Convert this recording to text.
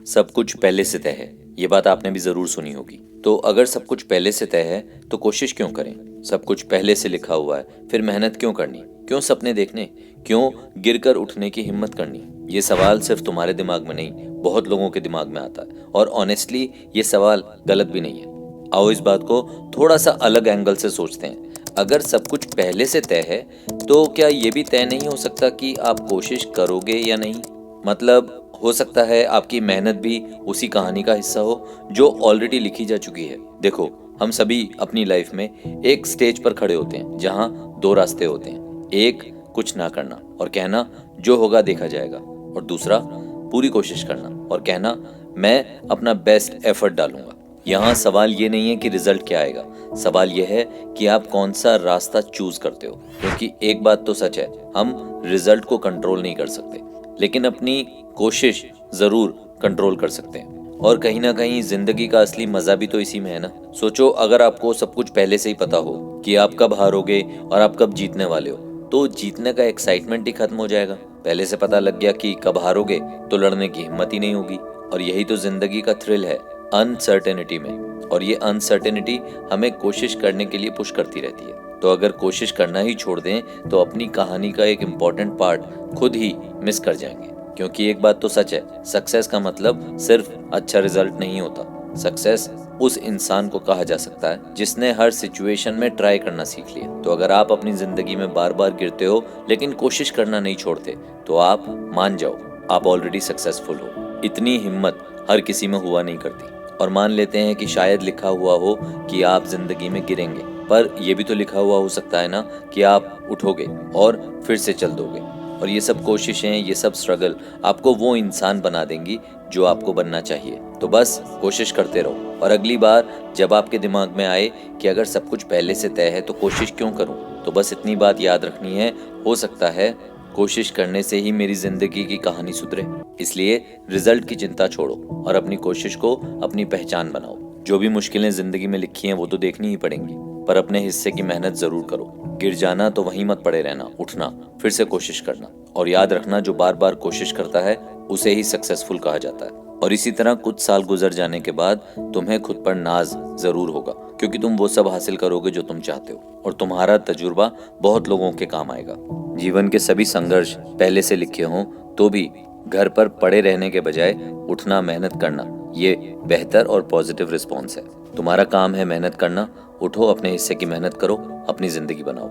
सब कुछ पहले से तय है। ये बात आपने भी जरूर सुनी होगी। तो अगर सब कुछ पहले से तय है तो कोशिश क्यों करें? सब कुछ पहले से लिखा हुआ है, फिर मेहनत क्यों करनी? क्यों सपने देखने? क्यों गिरकर उठने की हिम्मत करनी? ये सवाल सिर्फ तुम्हारे दिमाग में नहीं, बहुत लोगों के दिमाग में आता है। और ऑनेस्टली ये सवाल गलत भी नहीं है। आओ इस बात को थोड़ा सा अलग एंगल से सोचते हैं। अगर सब कुछ पहले से तय है तो क्या ये भी तय नहीं हो सकता कि आप कोशिश करोगे या नहीं? मतलब हो सकता है आपकी मेहनत भी उसी कहानी का हिस्सा हो जो ऑलरेडी लिखी जा चुकी है। देखो, हम सभी अपनी लाइफ में एक स्टेज पर खड़े होते हैं जहां दो रास्ते होते हैं। एक, कुछ ना करना और कहना जो होगा देखा जाएगा, और दूसरा, पूरी कोशिश करना और कहना मैं अपना बेस्ट एफर्ट डालूंगा। यहाँ सवाल ये नहीं है कि रिजल्ट क्या आएगा, सवाल यह है कि आप कौन सा रास्ता चूज करते हो। क्योंकि एक बात तो सच है, हम रिजल्ट को कंट्रोल नहीं कर सकते, लेकिन अपनी कोशिश जरूर कंट्रोल कर सकते हैं। और कहीं ना कहीं जिंदगी का असली मजा भी तो इसी में है ना। सोचो, अगर आपको सब कुछ पहले से ही पता हो कि आप कब हारोगे और आप कब जीतने वाले हो, तो जीतने का एक्साइटमेंट ही खत्म हो जाएगा। पहले से पता लग गया कि कब हारोगे तो लड़ने की हिम्मत ही नहीं होगी। और यही तो जिंदगी का थ्रिल है, अनसर्टेनिटी में। और ये अनसर्टेनिटी हमें कोशिश करने के लिए पुश करती रहती है। तो अगर कोशिश करना ही छोड़ दें तो अपनी कहानी का एक इम्पोर्टेंट पार्ट खुद ही मिस कर जाएंगे। क्योंकि एक बात तो सच है, सक्सेस का मतलब सिर्फ अच्छा रिजल्ट नहीं होता। सक्सेस उस इंसान को कहा जा सकता है जिसने हर सिचुएशन में ट्राई करना सीख लिया। तो अगर आप अपनी जिंदगी में बार बार गिरते हो लेकिन कोशिश करना नहीं छोड़ते, तो आप मान जाओ, आप ऑलरेडी सक्सेसफुल हो। इतनी हिम्मत हर किसी में हुआ नहीं करती। और मान लेते हैं कि शायद लिखा हुआ हो कि आप जिंदगी में गिरेंगे, पर यह भी तो लिखा हुआ हो सकता है ना कि आप उठोगे और फिर से चल दोगे। और ये सब कोशिशें, ये सब स्ट्रगल आपको वो इंसान बना देंगी जो आपको बनना चाहिए। तो बस कोशिश करते रहो। और अगली बार जब आपके दिमाग में आए कि अगर सब कुछ पहले से तय है तो कोशिश क्यों करूं, तो बस इतनी बात याद रखनी है, हो सकता है कोशिश करने से ही मेरी जिंदगी की कहानी सुधरे। इसलिए रिजल्ट की चिंता छोड़ो और अपनी कोशिश को अपनी पहचान बनाओ। जो भी मुश्किलें जिंदगी में लिखी हैं वो तो देखनी ही पड़ेंगी, पर अपने हिस्से की मेहनत जरूर करो। गिर जाना तो वहीं मत पड़े रहना, उठना, फिर से कोशिश करना। और याद रखना, जो बार बार कोशिश करता है उसे ही सक्सेसफुल कहा जाता है। और इसी तरह कुछ साल गुजर जाने के बाद तुम्हें खुद पर नाज जरूर होगा, क्योंकि तुम वो सब हासिल करोगे जो तुम चाहते हो। और तुम्हारा तजुर्बा बहुत लोगों के काम आएगा। जीवन के सभी संघर्ष पहले से लिखे हों तो भी घर पर पड़े रहने के बजाय उठना, मेहनत करना, ये बेहतर और पॉजिटिव रिस्पॉन्स है। तुम्हारा काम है मेहनत करना। उठो, अपने हिस्से की मेहनत करो, अपनी जिंदगी बनाओ।